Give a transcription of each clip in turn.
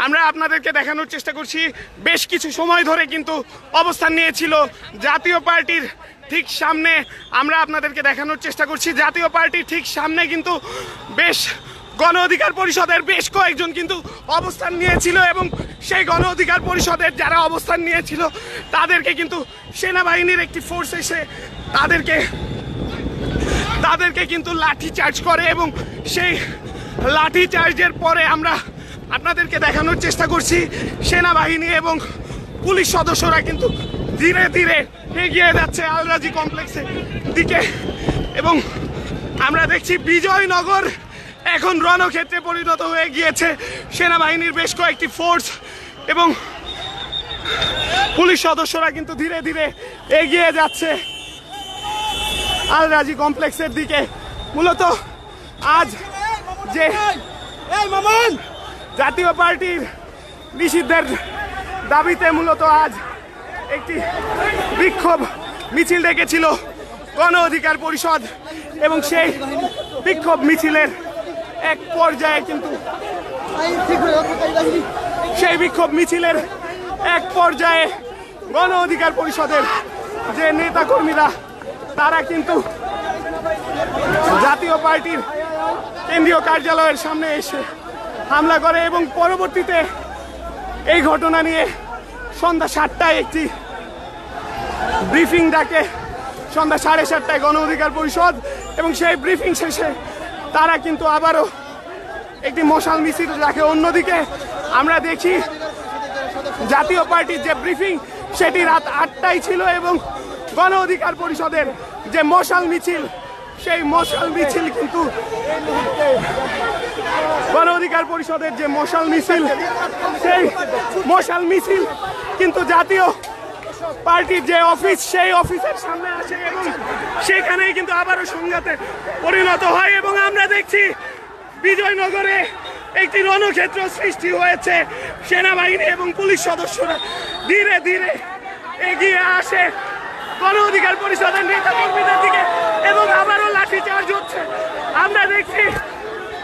আমরা আপনাদেরকে দেখানোর চেষ্টা করছি বেশ কিছু সময় ধরে কিন্তু অবস্থান নিয়েছিল জাতীয় পার্টির ঠিক সামনে। আমরা আপনাদেরকে দেখানোর চেষ্টা করছি জাতীয় পার্টির ঠিক সামনে কিন্তু বেশ গণ অধিকার পরিষদের বেশ কয়েকজন কিন্তু অবস্থান নিয়েছিল এবং সেই গণ অধিকার পরিষদের যারা অবস্থান নিয়েছিল তাদেরকে কিন্তু সেনাবাহিনীর একটি ফোর্স এসে তাদেরকে কিন্তু লাঠি চার্জ করে এবং সেই লাঠি চার্জের পরে আমরা আপনাদেরকে দেখানোর চেষ্টা করছি সেনাবাহিনী এবং পুলিশ সদস্যরা কিন্তু ধীরে ধীরে এগিয়ে যাচ্ছে আল রাজি কমপ্লেক্সের দিকে এবং আমরা দেখছি বিজয়নগর এখন রণক্ষেত্রে পরিণত হয়ে গিয়েছে। সেনাবাহিনীর বেশ কয়েকটি ফোর্স এবং পুলিশ সদস্যরা কিন্তু ধীরে ধীরে এগিয়ে যাচ্ছে আল রাজি কমপ্লেক্সের দিকে। মূলত আজ যে জাতীয় পার্টির নিষিদ্ধের দাবিতে মূলত আজ একটি বিক্ষোভ মিছিল ডেকেছিল গণ অধিকার পরিষদ এবং সেই বিক্ষোভ মিছিলের এক পর্যায়ে কিন্তু গণ অধিকার পরিষদের যে নেতাকর্মীরা তারা কিন্তু জাতীয় পার্টির কেন্দ্রীয় কার্যালয়ের সামনে এসে হামলা করে এবং পরবর্তীতে এই ঘটনা নিয়ে সন্ধ্যা 7টায় একটি ব্রিফিং ডাকে। সন্ধ্যা 7:30টায় গণ অধিকার পরিষদ এবং সেই ব্রিফিং শেষে তারা কিন্তু আবারও একটি মশাল মিছিল রাখে। অন্যদিকে আমরা দেখি জাতীয় পার্টির যে ব্রিফিং সেটি রাত 8টায় ছিল এবং গণ অধিকার পরিষদের যে মশাল মিছিল সেই মশাল মিছিল কিন্তু গণ অধিকার পরিষদের যে মশাল মিছিল সেই মশাল মিছিল কিন্তু জাতীয় পার্টির যে অফিস সেই অফিসের সামনে আসে এবং সেখানেই কিন্তু আবারও সংঘাতে পরিণত হয় এবং আমরা দেখছি বিজয়নগরে একটি রণক্ষেত্র সৃষ্টি হয়েছে। সেনাবাহিনী এবং পুলিশ সদস্যরা ধীরে ধীরে এগিয়ে আসে গণ অধিকার পরিষদের নেতা কর্মীদের দিকে এবং আবারও লাঠি চার্জ হচ্ছে। আমরা দেখছি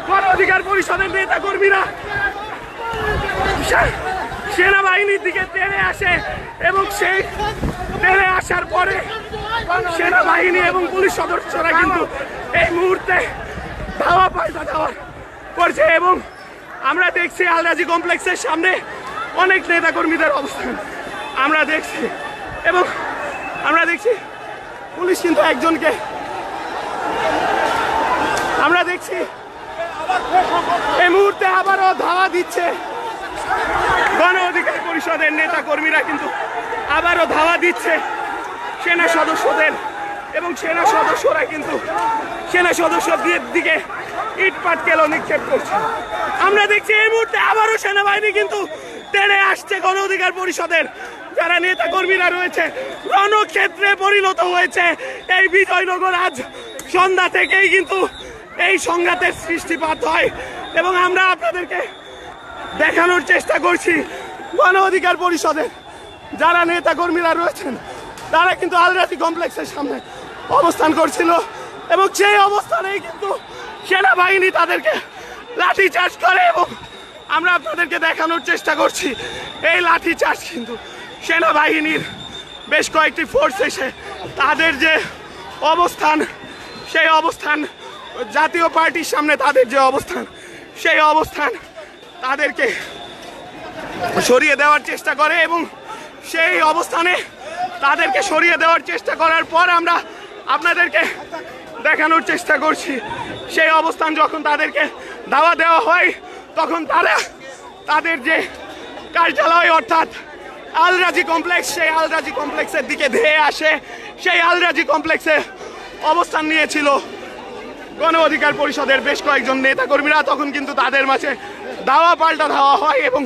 গণ অধিকার পরিষদের নেতা কর্মীরা সেনাবাহিনীর দিকে তেড়ে আসে এবং সেই তেড়ে আসার পরে সেনাবাহিনী এবং পুলিশ সদস্যরা কিন্তু এই মুহূর্তে ধাওয়া পাল্টা ধাওয়া করছে এবং আমরা দেখছি আল রাজি কমপ্লেক্সের সামনে অনেক নেতা কর্মীদের অবস্থান আমরা দেখছি এবং আমরা দেখছি পুলিশ কিন্তু একজনকে আমরা দেখছি এই মুহূর্তে আবারও ধাওয়া দিচ্ছে। গণ অধিকার পরিষদের নেতা কর্মীরা কিন্তু আবারও ধাওয়া দিচ্ছে সেনা সদস্যদের এবং সেনা সদস্যরা কিন্তু সেনা সদস্যদের দিকে ইট পাটকেল নিক্ষেপ করছে। আমরা দেখছি এই মুহূর্তে আবারও সেনাবাহিনী কিন্তু তেড়ে আসছে গণ অধিকার পরিষদের যারা নেতা কর্মীরা রয়েছে। রণক্ষেত্রে পরিণত হয়েছে এই বিজয়নগর। আজ সন্ধ্যা থেকেই কিন্তু এই সংঘাতের সৃষ্টিপাত হয় এবং আমরা আপনাদেরকে দেখানোর চেষ্টা করছি গণ অধিকার পরিষদের যারা নেতা কর্মীরা রয়েছেন তারা কিন্তু আল রাজি কমপ্লেক্সের সামনে অবস্থান করছিল এবং সেই অবস্থানেই কিন্তু সেনাবাহিনী তাদেরকে লাঠি চার্জ করে এবং আমরা আপনাদেরকে দেখানোর চেষ্টা করছি এই লাঠি চার্জ কিন্তু সেনাবাহিনীর বেশ কয়েকটি ফোর্স এসে তাদের যে অবস্থান সেই অবস্থান জাতীয় পার্টির সামনে তাদের যে অবস্থান সেই অবস্থান তাদেরকে সরিয়ে দেওয়ার চেষ্টা করে এবং সেই অবস্থানে তাদেরকে সরিয়ে দেওয়ার চেষ্টা করার পর আমরা আপনাদেরকে দেখানোর চেষ্টা করছি সেই অবস্থান যখন তাদেরকে ধাওয়া দেওয়া হয় তখন তারা তাদের যে কার্যালয় অর্থাৎ আল রাজি কমপ্লেক্স সেই আল রাজি কমপ্লেক্সের দিকে ধেয়ে আসে। সেই আল রাজি কমপ্লেক্সে অবস্থান নিয়েছিল গণ অধিকার পরিষদের বেশ কয়েকজন নেতাকর্মীরা। তখন কিন্তু তাদের মাঝে ধাওয়া পাল্টা ধাওয়া হয় এবং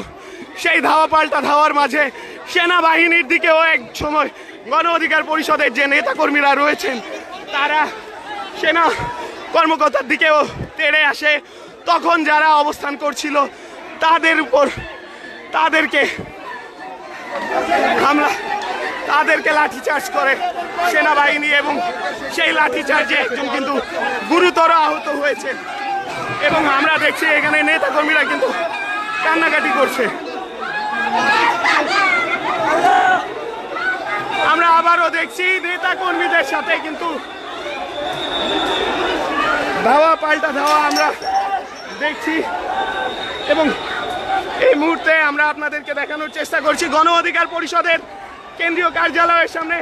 সেই ধাওয়া পাল্টা ধাওয়ার মাঝে সেনাবাহিনীর দিকেও এক সময় গণ অধিকার পরিষদের যে নেতাকর্মীরা রয়েছেন তারা সেনা কর্মকর্তার দিকেও তেড়ে আসে। তখন যারা অবস্থান করছিল তাদের উপর তাদেরকে লাঠিচার্জ করে সেনাবাহিনী এবং সেই লাঠিচার্জে একজন কিন্তু গুরুতর আহত হয়েছে এবং আমরা দেখছি এখানে নেতাকর্মীরা কিন্তু কান্নাকাটি করছে। আমরা আবারও দেখছি নেতা কর্মীদের সাথে কিন্তু ধাওয়া পাল্টা ধাওয়া আমরা দেখছি এবং এই মুহূর্তে আমরা আপনাদেরকে দেখানোর চেষ্টা করছি গণ অধিকার পরিষদের কেন্দ্রীয় কার্যালয়ের সামনে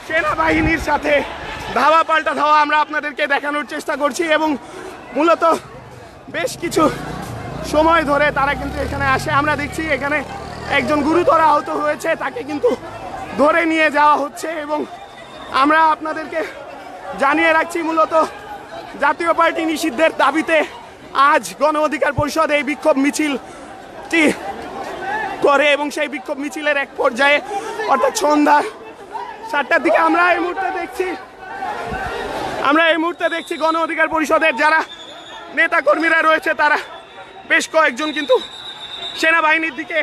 সেনাবাহিনীর সাথে ধাওয়া পাল্টা ধাওয়া আমরা আপনাদেরকে দেখানোর চেষ্টা করছি এবং মূলত বেশ কিছু সময় ধরে তারা কিন্তু এখানে আসে। আমরা দেখছি এখানে একজন গুরুতর আহত হয়েছে, তাকে কিন্তু ধরে নিয়ে যাওয়া হচ্ছে এবং আমরা আপনাদেরকে জানিয়ে রাখছি মূলত জাতীয় পার্টি নিষিদ্ধের দাবিতে আজ গণ অধিকার পরিষদ এই বিক্ষোভ মিছিলটি করে এবং সেই বিক্ষোভ মিছিলের এক পর্যায়ে অর্থাৎ সন্ধ্যা 7টার দিকে আমরা এই মুহূর্তে দেখছি গণ অধিকার পরিষদের যারা নেতা কর্মীরা রয়েছে তারা বেশ কয়েকজন কিন্তু সেনাবাহিনীর দিকে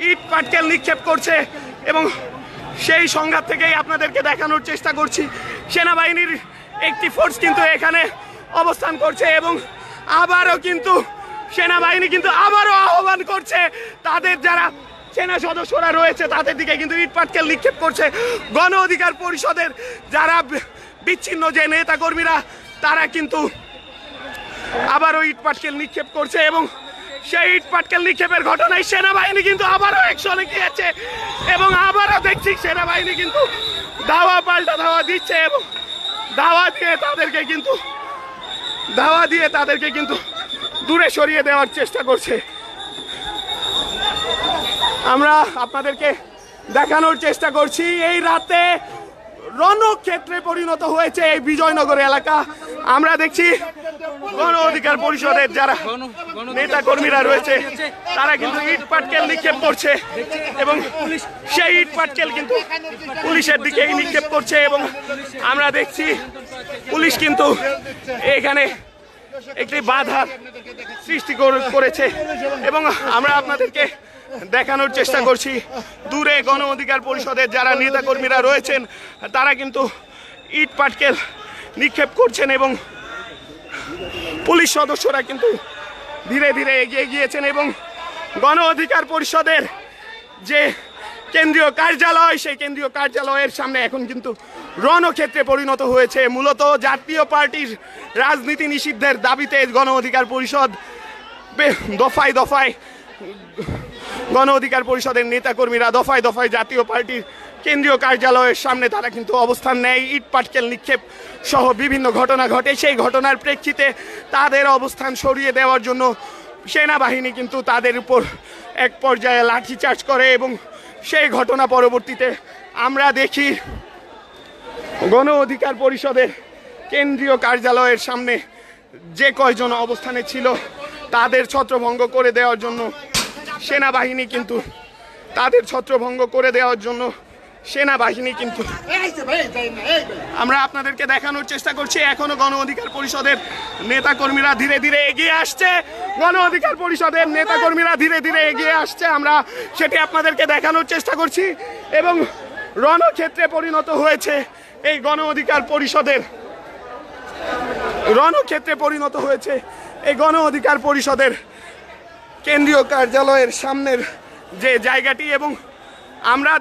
ইট পাটকেল নিক্ষেপ করছে এবং সেই সংঘাত থেকেই আপনাদেরকে দেখানোর চেষ্টা করছি সেনাবাহিনীর একটি ফোর্স কিন্তু এখানে অবস্থান করছে এবং আবারও কিন্তু সেনাবাহিনী কিন্তু আবারও আহ্বান করছে তাদের যারা সেনা সদস্যরা রয়েছে তাদের দিকে কিন্তু ইট পাটকেল নিক্ষেপ করছে। গণ অধিকার পরিষদের যারা বিচ্ছিন্ন যে নেতা কর্মীরা তারা কিন্তু আবারও ইট পাটকেল নিক্ষেপ করছে এবং সেই ইট পাটকেল নিক্ষেপের ঘটনায় সেনাবাহিনী কিন্তু আবারও অ্যাকশনে গিয়েছে এবং আবারও দেখছি সেনাবাহিনী কিন্তু ধাওয়া পাল্টা ধাওয়া দিচ্ছে এবং ধাওয়া দিয়ে তাদেরকে কিন্তু দূরে সরিয়ে দেওয়ার চেষ্টা করছে। আমরা আপনাদেরকে দেখানোর চেষ্টা করছি এই রাতে রণক্ষেত্রে পরিণত হয়েছে এই বিজয়নগর এলাকা। আমরা দেখছি গণ অধিকার পরিষদের যারা নেতা কর্মীরা রয়েছে তারা কিন্তু ইট পাটকেল নিক্ষেপ করছে এবং সেই ইট পাটকেল কিন্তু পুলিশের দিকেই নিক্ষেপ করছে এবং আমরা দেখছি পুলিশ কিন্তু এখানে একটি বাধার সৃষ্টি করেছে এবং আমরা আপনাদেরকে দেখানোর চেষ্টা করছি দূরে গণ অধিকার পরিষদের যারা নেতা কর্মীরা রয়েছেন তারা কিন্তু ইট পাটকেল নিক্ষেপ করছেন এবং পুলিশ সদস্যরা কিন্তু ধীরে ধীরে এগিয়ে গিয়েছেন এবং গণ অধিকার পরিষদের যে কেন্দ্রীয় কার্যালয় সেই কেন্দ্রীয় কার্যালয়ের সামনে এখন কিন্তু রণক্ষেত্রে পরিণত হয়েছে। মূলত জাতীয় পার্টির রাজনীতি নিষিদ্ধের দাবিতে গণ অধিকার পরিষদ দফায় দফায় গণ অধিকার পরিষদের নেতাকর্মীরা দফায় দফায় জাতীয় পার্টির কেন্দ্রীয় কার্যালয়ের সামনে তারা কিন্তু অবস্থান নেয়। ইট পাটকেল নিক্ষেপ সহ বিভিন্ন ঘটনা ঘটে, সেই ঘটনার প্রেক্ষিতে তাদের অবস্থান সরিয়ে দেওয়ার জন্য সেনাবাহিনী কিন্তু তাদের উপর এক পর্যায়ে লাঠিচার্জ করে এবং সেই ঘটনা পরবর্তীতে আমরা দেখি গণ অধিকার পরিষদের কেন্দ্রীয় কার্যালয়ের সামনে যে কয়জন অবস্থানে ছিল তাদের ছত্রভঙ্গ করে দেওয়ার জন্য সেনাবাহিনী কিন্তু আমরা আপনাদেরকে দেখানোর চেষ্টা করছি এখনো গণ অধিকার পরিষদের নেতাকর্মীরা ধীরে ধীরে এগিয়ে আসছে। গণ অধিকার পরিষদের নেতাকর্মীরা ধীরে ধীরে এগিয়ে আসছে, আমরা সেটি আপনাদেরকে দেখানোর চেষ্টা করছি এবং রণক্ষেত্রে পরিণত হয়েছে এই গণ অধিকার পরিষদের কেন্দ্রীয় কার্যালয়ের সামনের যে জায়গাটি এবং আমরা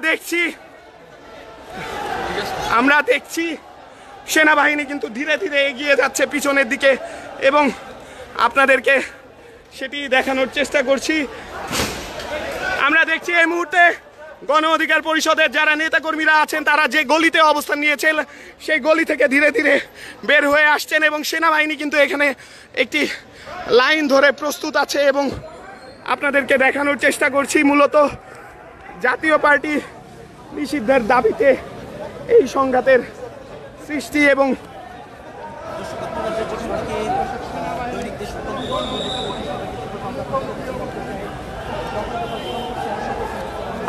দেখছি সেনাবাহিনী কিন্তু ধীরে ধীরে এগিয়ে যাচ্ছে পিছনের দিকে এবং আপনাদেরকে সেটি দেখানোর চেষ্টা করছি। আমরা দেখছি এই মুহূর্তে গণ অধিকার পরিষদের যারা নেতাকর্মীরা আছেন তারা যে গলিতে অবস্থান নিয়েছেন সেই গলি থেকে ধীরে ধীরে বের হয়ে আসছেন এবং সেনাবাহিনী কিন্তু এখানে একটি লাইন ধরে প্রস্তুত আছে এবং আপনাদেরকে দেখানোর চেষ্টা করছি মূলত জাতীয় পার্টি নিষিদ্ধের দাবিতে এই সংঘাতের সৃষ্টি এবং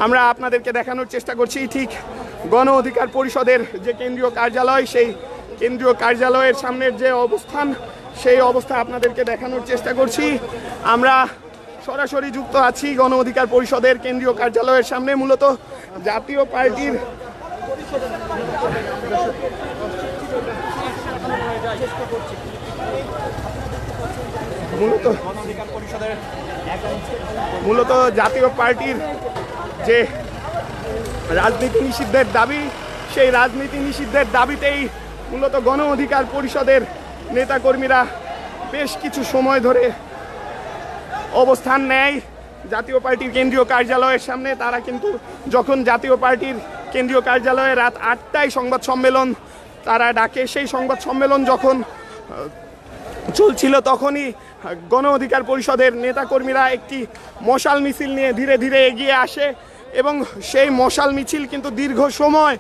আমরা আপনাদেরকে দেখানোর চেষ্টা করছি ঠিক গণ অধিকার পরিষদের যে কেন্দ্রীয় কার্যালয় সেই কেন্দ্রীয় কার্যালয়ের সামনের যে অবস্থান সেই অবস্থা আপনাদেরকে দেখানোর চেষ্টা করছি। আমরা সরাসরি যুক্ত আছি গণ অধিকার পরিষদের কেন্দ্রীয় কার্যালয়ের সামনে মূলত জাতীয় পার্টির মূলত জাতীয় পার্টির যে রাজনীতি নিষিদ্ধের দাবি, সেই রাজনীতি নিষিদ্ধের দাবিতেই মূলত গণ অধিকার পরিষদের নেতাকর্মীরা বেশ কিছু সময় ধরে অবস্থান নেয় জাতীয় পার্টির কেন্দ্রীয় কার্যালয়ের সামনে। তারা কিন্তু যখন জাতীয় পার্টির কেন্দ্রীয় কার্যালয়ে রাত 8টায় সংবাদ সম্মেলন তারা ডাকে, সেই সংবাদ সম্মেলন যখন চলছিল তখনই গণ অধিকার পরিষদের নেতাকর্মীরা একটি মশাল মিছিল নিয়ে ধীরে ধীরে এগিয়ে আসে এবং সেই মশাল মিছিল কিন্তু দীর্ঘ সময়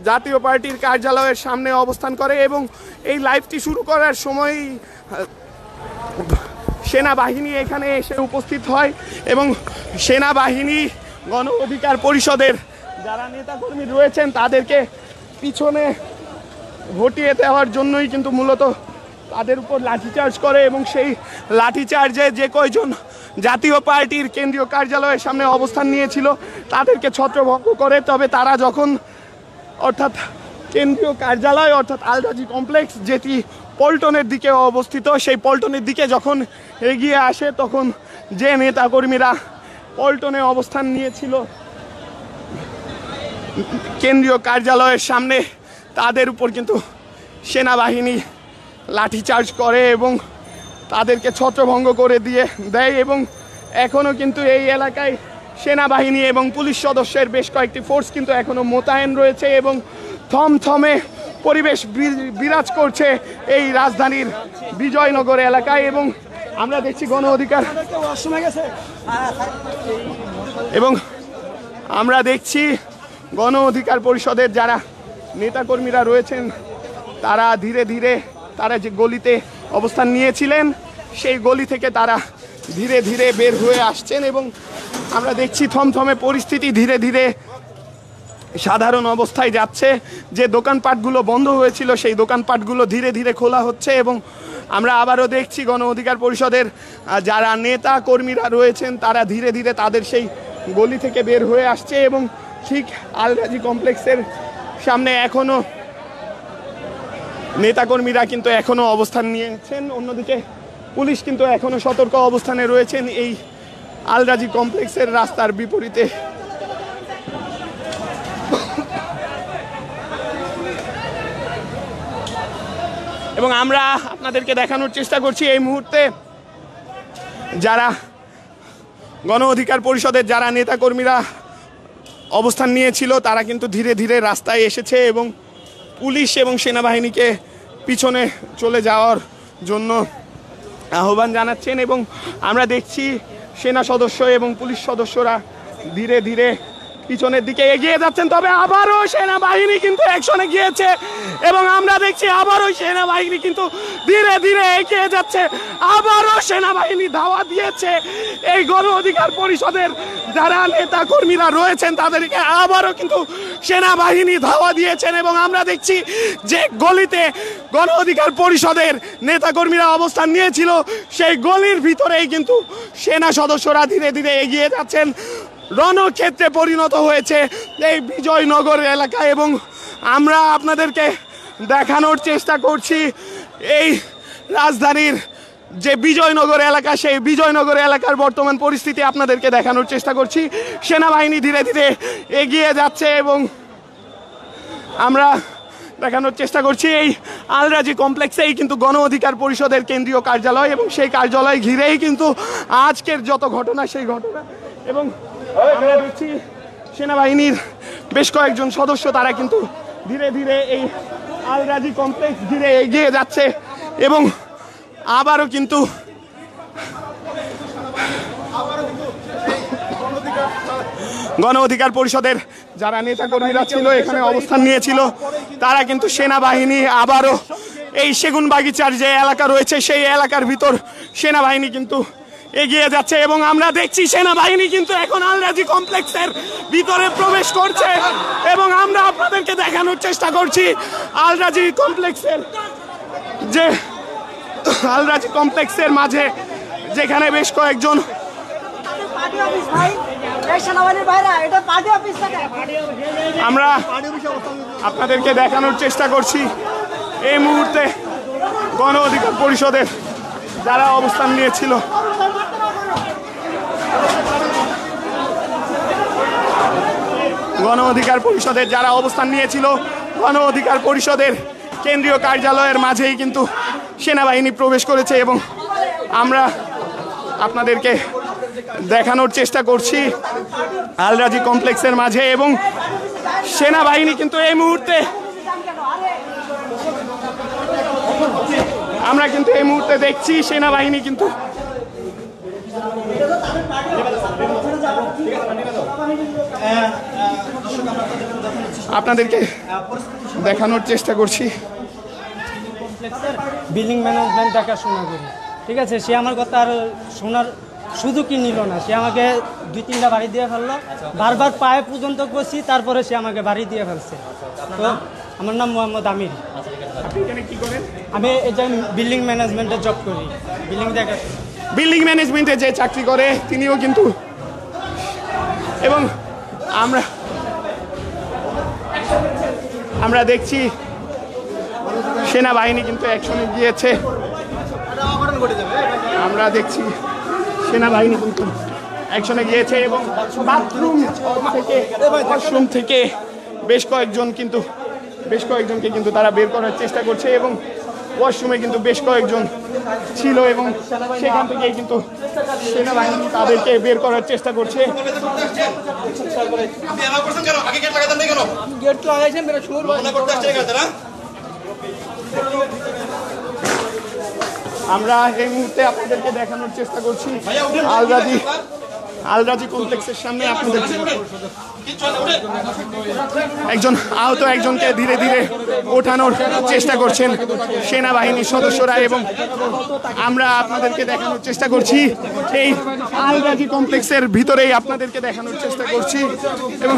জাতীয় পার্টির কার্যালয়ের সামনে অবস্থান করে এবং এই লাইভটি শুরু করার সময় সেনাবাহিনী এখানে এসে উপস্থিত হয় এবং সেনাবাহিনী গণ অধিকার পরিষদের যারা নেতাকর্মী রয়েছেন তাদেরকে পিছনে হটিয়ে দেওয়ার জন্যই কিন্তু মূলত তাদের উপর লাঠিচার্জ করে এবং সেই লাঠিচার্জে যে কয়জন জাতীয় পার্টির কেন্দ্রীয় কার্যালয়ের সামনে অবস্থান নিয়েছিল তাদেরকে ছত্রভঙ্গ করে। তবে তারা যখন অর্থাৎ কেন্দ্রীয় কার্যালয় অর্থাৎ আলরাজি কমপ্লেক্স যেটি পল্টনের দিকে অবস্থিত, সেই পল্টনের দিকে যখন এগিয়ে আসে তখন যে নেতাকর্মীরা পল্টনে অবস্থান নিয়েছিল কেন্দ্রীয় কার্যালয়ের সামনে তাদের উপর কিন্তু সেনাবাহিনী লাঠিচার্জ করে এবং তাদেরকে ছত্রভঙ্গ করে দিয়ে দেয় এবং এখনও কিন্তু এই এলাকায় সেনাবাহিনী এবং পুলিশ সদস্যের বেশ কয়েকটি ফোর্স কিন্তু এখনও মোতায়েন রয়েছে এবং থমথমে পরিবেশ বিরাজ করছে এই রাজধানীর বিজয়নগর এলাকায়। এবং আমরা দেখছি গণ অধিকার এবং আমরা দেখছি গণ অধিকার পরিষদের যারা নেতাকর্মীরা রয়েছেন তারা ধীরে ধীরে তারা যে গলিতে অবস্থান নিয়েছিলেন সেই গলি থেকে তারা ধীরে ধীরে বের হয়ে আসছেন এবং আমরা দেখছি থমথমে পরিস্থিতি ধীরে ধীরে সাধারণ অবস্থায় যাচ্ছে। যে দোকানপাটগুলো বন্ধ হয়েছিল সেই দোকানপাটগুলো ধীরে ধীরে খোলা হচ্ছে এবং আমরা আবারও দেখছি গণ অধিকার পরিষদের যারা নেতা কর্মীরা রয়েছেন তারা ধীরে ধীরে তাদের সেই গলি থেকে বের হয়ে আসছে এবং ঠিক আলরাজি কমপ্লেক্সের সামনে এখনও নেতাকর্মীরা কিন্তু এখনও অবস্থান নিয়েছেন। অন্যদিকে পুলিশ কিন্তু এখনও সতর্ক অবস্থানে রয়েছেন এই আলরাজি কমপ্লেক্সের রাস্তার বিপরীতে। এবং আমরা আপনাদেরকে দেখানোর চেষ্টা করছি এই মুহূর্তে যারা গণ অধিকার পরিষদের যারা নেতাকর্মীরা অবস্থান নিয়েছিল তারা কিন্তু ধীরে ধীরে রাস্তায় এসেছে এবং পুলিশ এবং সেনাবাহিনীকে পিছনে চলে যাওয়ার জন্য আহ্বান জানাচ্ছেন এবং আমরা দেখছি সেনা সদস্য এবং পুলিশ সদস্যরা ধীরে ধীরে পিছনের দিকে এগিয়ে যাচ্ছেন। তবে আবারও সেনাবাহিনী কিন্তু অ্যাকশনে গিয়েছে এবং আমরা দেখছি আবারও সেনাবাহিনী কিন্তু ধীরে ধীরে এগিয়ে যাচ্ছে। আবারও সেনাবাহিনী ধাওয়া দিয়েছে এই গণ অধিকার পরিষদের যারা নেতা কর্মীরা রয়েছেন তাদেরকে আবারও কিন্তু সেনাবাহিনী ধাওয়া দিয়েছেন এবং আমরা দেখছি যে গলিতে গণ অধিকার পরিষদের নেতাকর্মীরা অবস্থান নিয়েছিল সেই গলির ভিতরেই কিন্তু সেনা সদস্যরা ধীরে ধীরে এগিয়ে যাচ্ছেন। রণক্ষেত্রে পরিণত হয়েছে এই বিজয়নগর এলাকা এবং আমরা আপনাদেরকে দেখানোর চেষ্টা করছি এই রাজধানীর যে বিজয়নগর এলাকা সেই বিজয়নগর এলাকার বর্তমান পরিস্থিতি আপনাদেরকে দেখানোর চেষ্টা করছি। সেনাবাহিনী ধীরে ধীরে এগিয়ে যাচ্ছে এবং আমরা দেখানোর চেষ্টা করছি এই আলরাজি কমপ্লেক্সেই কিন্তু গণ অধিকার পরিষদের কেন্দ্রীয় কার্যালয় এবং সেই কার্যালয় ঘিরেই কিন্তু আজকের যত ঘটনা সেই ঘটনা এবং আমরা দেখছি সেনাবাহিনীর বেশ কয়েকজন সদস্য তারা কিন্তু ধীরে ধীরে এই আলরাজি কমপ্লেক্স ঘিরে এগিয়ে যাচ্ছে এবং আবারও কিন্তু গণ অধিকার পরিষদের যারা নেতাকর্মীরা ছিল এখানে অবস্থান নিয়েছিল তারা কিন্তু সেনাবাহিনী আবারও এই সেগুনবাগিচার যে এলাকা রয়েছে সেই এলাকার ভিতর সেনাবাহিনী কিন্তু এগিয়ে যাচ্ছে এবং আমরা দেখছি সেনাবাহিনী কিন্তু এখন আলরাজি কমপ্লেক্সের ভিতরে প্রবেশ করছে এবং আমরা আপনাদেরকে দেখানোর চেষ্টা করছি আলরাজি কমপ্লেক্সের মাঝে যেখানে বেশ কয়েকজন আমরা আপনাদেরকে দেখানোর চেষ্টা করছি এই মুহূর্তে গণ অধিকার পরিষদের যারা অবস্থান নিয়েছিল গণ অধিকার পরিষদের যারা অবস্থান নিয়েছিল গণ অধিকার পরিষদের কেন্দ্রীয় কার্যালয়ের মাঝেই কিন্তু সেনাবাহিনী প্রবেশ করেছে এবং আমরা আপনাদেরকে দেখানোর চেষ্টা করছি আল রাজি কমপ্লেক্সের মাঝে এবং সেনাবাহিনী কিন্তু এই মুহূর্তে আমরা কিন্তু এই মুহূর্তে দেখছি সেনাবাহিনী কিন্তু আপনাদেরকে দেখানোর চেষ্টা করছি বিল্ডিং ম্যানেজমেন্ট দেখাশোনা করি, ঠিক আছে। সে আমার কথা আর শোনার সুযোগই নিল না। সে আমাকে 2-3টা বাড়ি দিয়ে ফেললো, বারবার পায়ে পর্যন্ত করছি, তারপরে সে আমাকে বাড়ি দিয়ে ফেলছে। তো আমার নাম মোহাম্মদ আমির। আমি এই যে বিল্ডিং ম্যানেজমেন্টে জব করি, বিল্ডিং ম্যানেজমেন্টে যে চাকরি করে তিনিও কিন্তু এবং আমরা দেখছি সেনাবাহিনী কিন্তু অ্যাকশনে গিয়েছে। আমরা দেখছি সেনাবাহিনী কিন্তু অ্যাকশনে গিয়েছে এবং ওয়াশরুম থেকে বেশ কয়েকজনকে কিন্তু তারা বের করার চেষ্টা করছে এবং ওয়াশরুমে কিন্তু বেশ কয়েকজন ছিল এবং সেখান থেকে কিন্তু সেনাবাহিনী তাদেরকে বের করার চেষ্টা করছে। আমরা এই মুহূর্তে আপনাদেরকে দেখানোর চেষ্টা করছি আল রাজি কমপ্লেক্সের সামনে আপনাদের একজনকে ধীরে ধীরে ওঠানোর চেষ্টা করছেন সেনাবাহিনীর সদস্যরা এবং আমরা আপনাদেরকে দেখানোর চেষ্টা করছি এই আল রাজি কমপ্লেক্সের ভিতরেই আপনাদেরকে দেখানোর চেষ্টা করছি এবং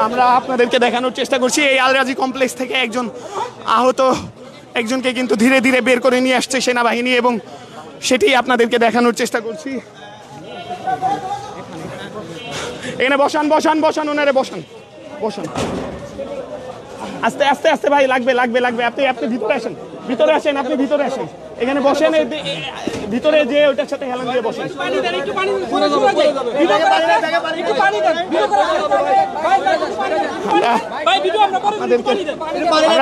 আমরা আপনাদেরকে দেখানোর চেষ্টা করছি এই আল রাজি কমপ্লেক্স থেকে একজনকে কিন্তু ধীরে ধীরে বের করে নিয়ে আসছে সেনাবাহিনী এবং সেটি আপনাদেরকে দেখানোর চেষ্টা করছি। এখানে বসান ওনারে বসান আস্তে আস্তে আস্তে ভাই লাগবে আপনি ভিতরে আসেন আপনি ভিতরে আসেন এখানে বসেন ভিতরে যে ওটার সাথে হেলান দিয়ে বসেন।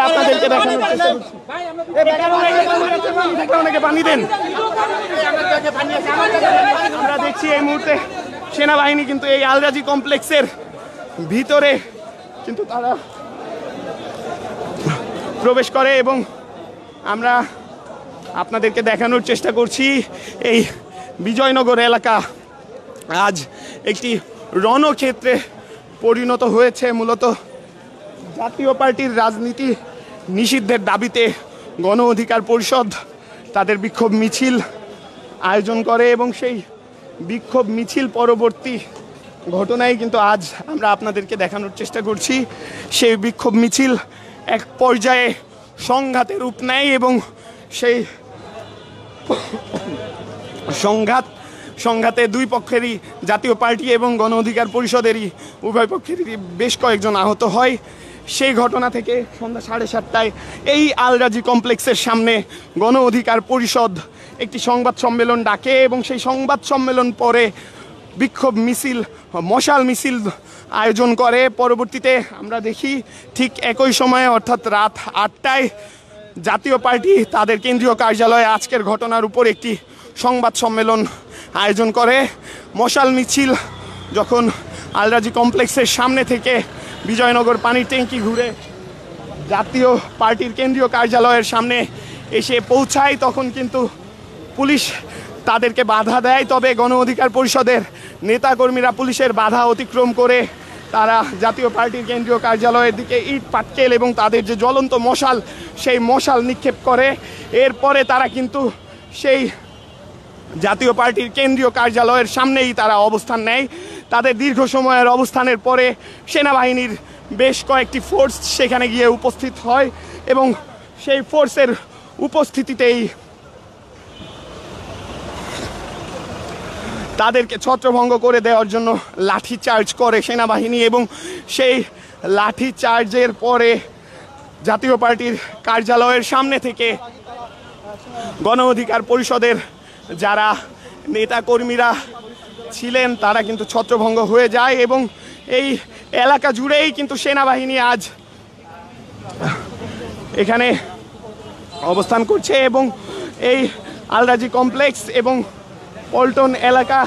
আপনাদেরকে দেখানোর চেষ্টা করছি পানি দেন। আমরা দেখছি এই মুহূর্তে সেনাবাহিনী কিন্তু এই আল রাজি কমপ্লেক্সের ভিতরে কিন্তু তারা প্রবেশ করে এবং আমরা আপনাদেরকে দেখানোর চেষ্টা করছি এই বিজয়নগর এলাকা আজ একটি রণক্ষেত্রে পরিণত হয়েছে। মূলত জাতীয় পার্টির রাজনীতি নিষিদ্ধের দাবিতে গণ অধিকার পরিষদ তাদের বিক্ষোভ মিছিল আয়োজন করে এবং সেই বিক্ষোভ মিছিল পরবর্তী ঘটনায় কিন্তু আজ আমরা আপনাদেরকে দেখানোর চেষ্টা করছি সেই বিক্ষোভ মিছিল এক পর্যায়ে সংঘাতের রূপ নেয় এবং সেই সংঘাতে দুই পক্ষেরই জাতীয় পার্টি এবং গণ অধিকার পরিষদেরই উভয় পক্ষেরই বেশ কয়েকজন আহত হয়। সেই ঘটনা থেকে সন্ধ্যা 7:30টায় এই আল রাজি কমপ্লেক্সের সামনে গণ অধিকার পরিষদ একটি সংবাদ সম্মেলন ডাকে এবং সেই সংবাদ সম্মেলন পরে বিক্ষোভ মিছিল মশাল মিছিল আয়োজন করে। পরবর্তীতে আমরা দেখি ঠিক একই সময়ে অর্থাৎ রাত 8টায় জাতীয় পার্টি তাদের কেন্দ্রীয় কার্যালয়ে আজকের ঘটনার উপর একটি সংবাদ সম্মেলন আয়োজন করে। মশাল মিছিল যখন আল রাজি কমপ্লেক্সের সামনে থেকে বিজয়নগর পানির ট্যাঙ্কি ঘুরে জাতীয় পার্টির কেন্দ্রীয় কার্যালয়ের সামনে এসে পৌঁছায় তখন কিন্তু পুলিশ তাদেরকে বাধা দেয়। তবে গণ অধিকার পরিষদের নেতাকর্মীরা পুলিশের বাধা অতিক্রম করে তারা জাতীয় পার্টির কেন্দ্রীয় কার্যালয়ের দিকে ইট পাটকেল এবং তাদের যে জ্বলন্ত মশাল সেই মশাল নিক্ষেপ করে। এরপরে তারা কিন্তু সেই জাতীয় পার্টির কেন্দ্রীয় কার্যালয়ের সামনেই তারা অবস্থান নেয়। তাদের দীর্ঘ সময়ের অবস্থানের পরে সেনাবাহিনীর বেশ কয়েকটি ফোর্স সেখানে গিয়ে উপস্থিত হয় এবং সেই ফোর্সের উপস্থিতিতেই তাদেরকে ছত্রভঙ্গ করে দেওয়ার জন্য লাঠি চার্জ করে সেনাবাহিনী, এবং সেই লাঠি চার্জের পরে জাতীয় পার্টির কার্যালয়ের সামনে থেকে গণ অধিকার পরিষদের যারা নেতাকর্মীরা ছিলেন তারা কিন্তু ছত্রভঙ্গ হয়ে যায়, এবং এই এলাকা জুড়েই কিন্তু সেনাবাহিনী আজ এখানে অবস্থান করছে, এবং এই আলরাজি কমপ্লেক্স এবং পল্টন এলাকা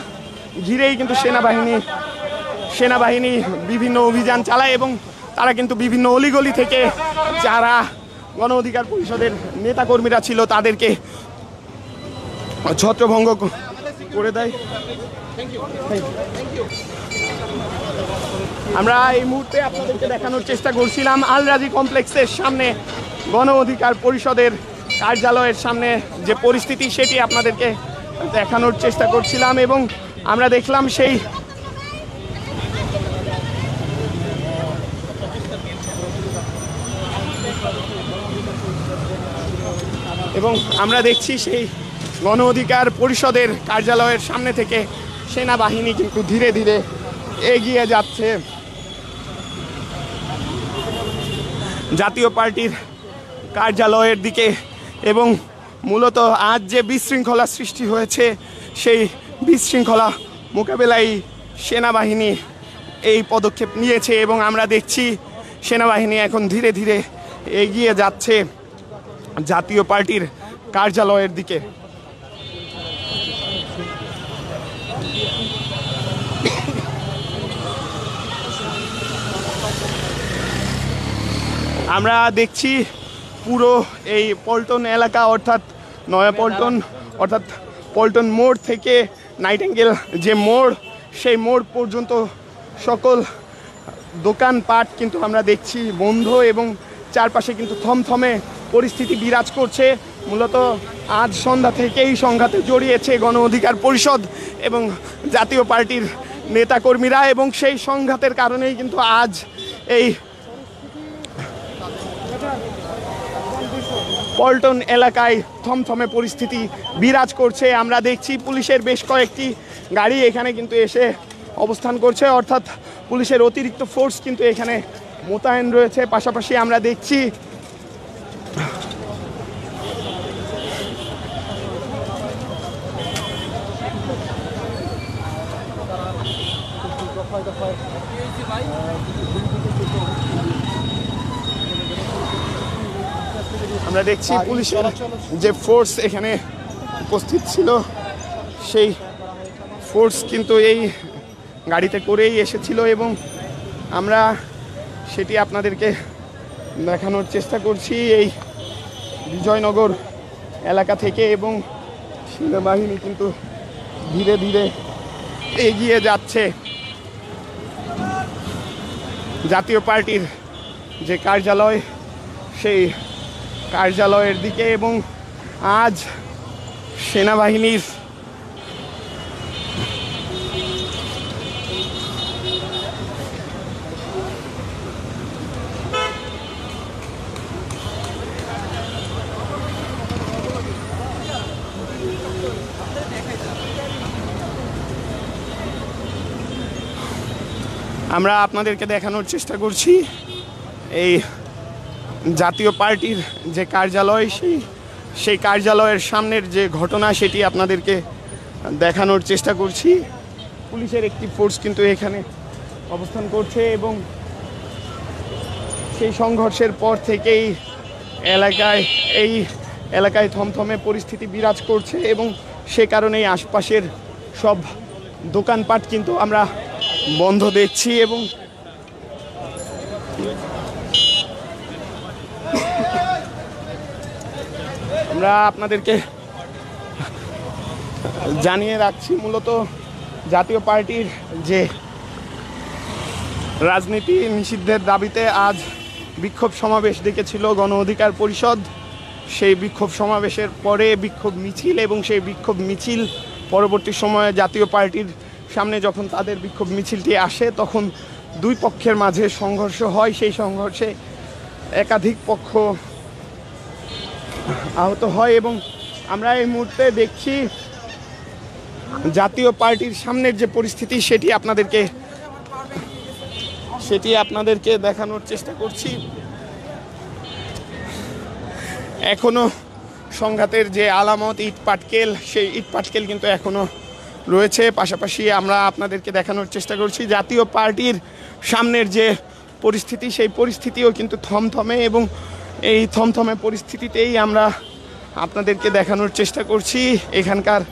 ঘিরেই কিন্তু সেনাবাহিনী বিভিন্ন অভিযান চালায়, এবং তারা কিন্তু বিভিন্ন অলিগলি থেকে যারা গণ অধিকার পরিষদের নেতাকর্মীরা ছিল তাদেরকে ছত্রভঙ্গ করে দেয়। আমরা এই মুহূর্তে আপনাদেরকে দেখানোর চেষ্টা করছিলাম আলরাজি কমপ্লেক্সের সামনে গণ অধিকার পরিষদের কার্যালয়ের সামনে যে পরিস্থিতি সেটি আপনাদেরকে দেখানোর চেষ্টা করছিলাম, এবং আমরা দেখলাম দেখছি সেই গণ অধিকার পরিষদের কার্যালয়ের সামনে থেকে সেনাবাহিনী কিন্তু ধীরে ধীরে এগিয়ে যাচ্ছে জাতীয় পার্টির কার্যালয়ের দিকে, এবং মূলত আজ যে বিশৃঙ্খলা সৃষ্টি হয়েছে সেই বিশৃঙ্খলা মোকাবেলায় সেনাবাহিনী এই পদক্ষেপ নিয়েছে, এবং আমরা দেখছি সেনাবাহিনী এখন ধীরে ধীরে এগিয়ে যাচ্ছে জাতীয় পার্টির কার্যালয়ের দিকে। আমরা দেখছি পুরো এই পল্টন এলাকা অর্থাৎ নয়া পল্টন অর্থাৎ পল্টন মোড় থেকে নাইটেঙ্গেল যে মোড় সেই মোড় পর্যন্ত সকল দোকানপাট কিন্তু আমরা দেখছি বন্ধ, এবং চারপাশে কিন্তু থমথমে পরিস্থিতি বিরাজ করছে। মূলত আজ সন্ধ্যা থেকেই সংঘাতে জড়িয়েছে গণ অধিকার পরিষদ এবং জাতীয় পার্টির নেতাকর্মীরা, এবং সেই সংঘাতের কারণেই কিন্তু আজ এই পল্টন এলাকায় থমথমে পরিস্থিতি বিরাজ করছে। আমরা দেখছি পুলিশের বেশ কয়েকটি গাড়ি এখানে কিন্তু এসে অবস্থান করছে, অর্থাৎ পুলিশের অতিরিক্ত ফোর্স কিন্তু এখানে মোতায়েন রয়েছে। পাশাপাশি আমরা দেখছি পুলিশের যে ফোর্স এখানে উপস্থিত ছিল সেই ফোর্স কিন্তু এই গাড়িতে করেই এসেছিল, এবং আমরা সেটি আপনাদেরকে দেখানোর চেষ্টা করছি এই বিজয়নগর এলাকা থেকে, এবং সেনাবাহিনী কিন্তু ধীরে ধীরে এগিয়ে যাচ্ছে জাতীয় পার্টির যে কার্যালয় সেই কার্যালয়ের দিকে, এবং আজ সেনাবাহিনীর আমরা আপনাদেরকে দেখানোর চেষ্টা করছি এই জাতীয় পার্টির যে কার্যালয় সেই কার্যালয়ের সামনের যে ঘটনা সেটি আপনাদেরকে দেখানোর চেষ্টা করছি। পুলিশের একটি ফোর্স কিন্তু এখানে অবস্থান করছে, এবং সেই সংঘর্ষের পর থেকেই এই এলাকায় থমথমে পরিস্থিতি বিরাজ করছে, এবং সে কারণেই আশপাশের সব দোকানপাট কিন্তু আমরা বন্ধ দেখছি। এবং আমরা আপনাদেরকে জানিয়ে রাখছি মূলত জাতীয় পার্টির যে রাজনীতি নিষিদ্ধের দাবিতে আজ বিক্ষোভ সমাবেশ ডেকেছিল গণ অধিকার পরিষদ। সেই বিক্ষোভ সমাবেশের পরে বিক্ষোভ মিছিল, এবং সেই বিক্ষোভ মিছিল পরবর্তী সময়ে জাতীয় পার্টির সামনে যখন তাদের বিক্ষোভ মিছিলটি আসে তখন দুই পক্ষের মাঝে সংঘর্ষ হয়। সেই সংঘর্ষে একাধিক পক্ষ আহত হয়, এবং আমরা এই মুহূর্তে দেখছি জাতীয় পার্টির সামনের যে পরিস্থিতি সেটি আপনাদেরকে দেখানোর চেষ্টা করছি। এখনো সংঘাতের যে আলামত ইট পাটকেল, সেই ইট পাটকেল কিন্তু এখনো রয়েছে। পাশাপাশি আমরা আপনাদেরকে দেখানোর চেষ্টা করছি জাতীয় পার্টির সামনের যে পরিস্থিতি, সেই পরিস্থিতিও কিন্তু থমথমে, এবং এই থমথমে পরিস্থিতিতেই আমরা আপনাদেরকে দেখানোর চেষ্টা করছি এখানকার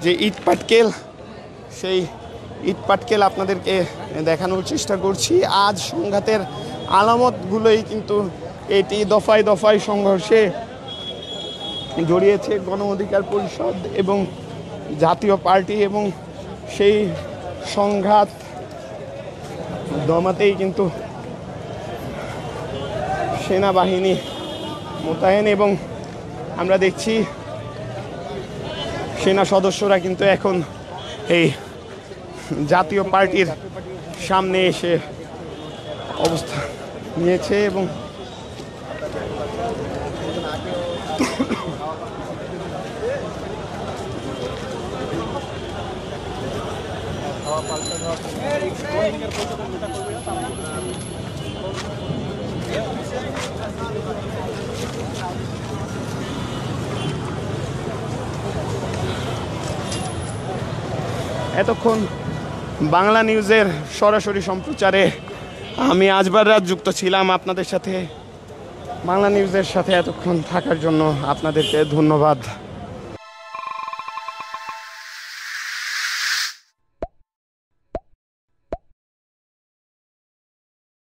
যে ইট পাটকেল, সেই ইট পাটকেল আপনাদেরকে দেখানোর চেষ্টা করছি। আজ সংঘাতের আলামতগুলোই কিন্তু এটি দফায় দফায় সংঘর্ষে জড়িয়েছে গণ অধিকার পরিষদ এবং জাতীয় পার্টি, এবং সেই সংঘাত দমাতেই কিন্তু সেনাবাহিনী মোতায়েন, এবং আমরা দেখছি সেনা সদস্যরা কিন্তু এখন এই জাতীয় পার্টির সামনে এসে অবস্থান নিয়েছে। এবং এতক্ষণ বাংলা নিউজের সরাসরি সম্প্রচারে আমি আজবার রাত যুক্ত ছিলাম আপনাদের সাথে। বাংলা নিউজের সাথে এতক্ষণ থাকার জন্য আপনাদেরকে ধন্যবাদ।